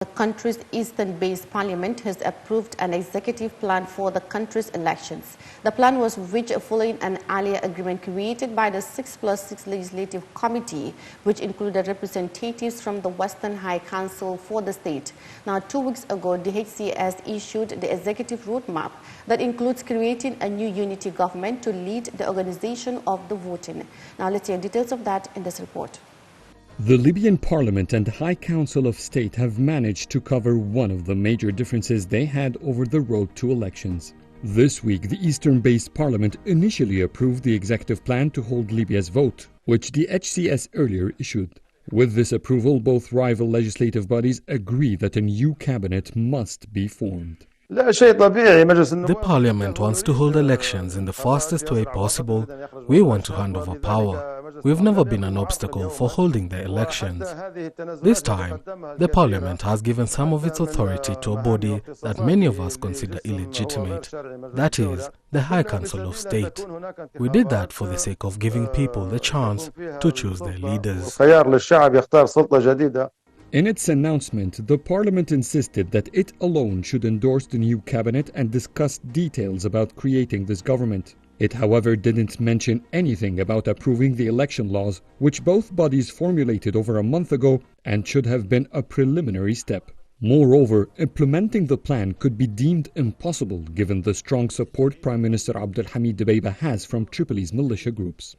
The country's eastern-based parliament has approved an executive plan for the country's elections. The plan was reached following an earlier agreement created by the 6+6 Legislative Committee, which included representatives from the Western High Council for the state. Now, 2 weeks ago, the HCS issued the executive roadmap that includes creating a new unity government to lead the organization of the voting. Now, let's hear details of that in this report. The Libyan Parliament and High Council of State have managed to cover one of the major differences they had over the road to elections. This week, the Eastern-based Parliament initially approved the executive plan to hold Libya's vote, which the HCS earlier issued. With this approval, both rival legislative bodies agree that a new cabinet must be formed. The parliament wants to hold elections in the fastest way possible. We want to hand over power. We've never been an obstacle for holding the elections. This time, the parliament has given some of its authority to a body that many of us consider illegitimate. That is, the High Council of State. We did that for the sake of giving people the chance to choose their leaders. In its announcement, the parliament insisted that it alone should endorse the new cabinet and discuss details about creating this government. It, however, didn't mention anything about approving the election laws, which both bodies formulated over a month ago and should have been a preliminary step. Moreover, implementing the plan could be deemed impossible given the strong support Prime Minister Abdelhamid Dbeibah has from Tripoli's militia groups.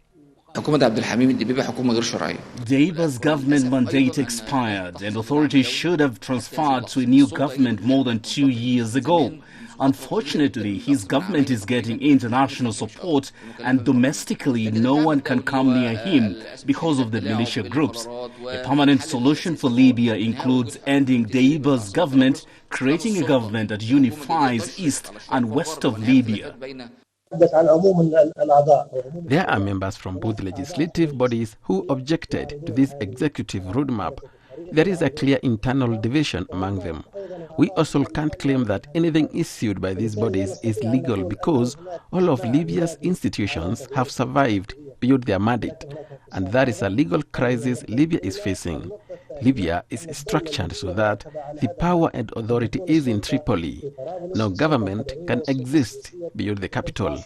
Dbeibah's government mandate expired and authorities should have transferred to a new government more than 2 years ago. Unfortunately, his government is getting international support and domestically no one can come near him because of the militia groups. A permanent solution for Libya includes ending Dbeibah's government, creating a government that unifies east and west of Libya. There are members from both legislative bodies who objected to this executive roadmap. There is a clear internal division among them. We also can't claim that anything issued by these bodies is legal because all of Libya's institutions have survived beyond their mandate, and that is a legal crisis Libya is facing. Libya is structured so that the power and authority is in Tripoli. No government can exist beyond the capital.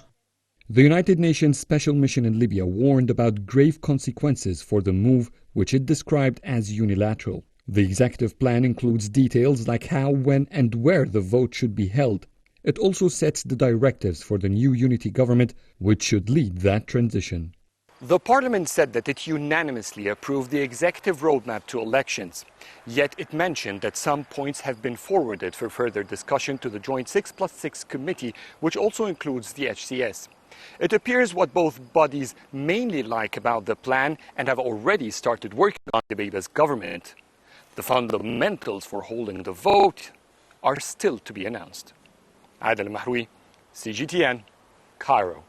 The United Nations Special Mission in Libya warned about grave consequences for the move, which it described as unilateral. The executive plan includes details like how, when and where the vote should be held. It also sets the directives for the new unity government, which should lead that transition. The parliament said that it unanimously approved the executive roadmap to elections. Yet it mentioned that some points have been forwarded for further discussion to the joint 6+6 committee, which also includes the HCS. It appears what both bodies mainly like about the plan and have already started working on Dbeibah's government. The fundamentals for holding the vote are still to be announced. Adel Mahroui, CGTN, Cairo.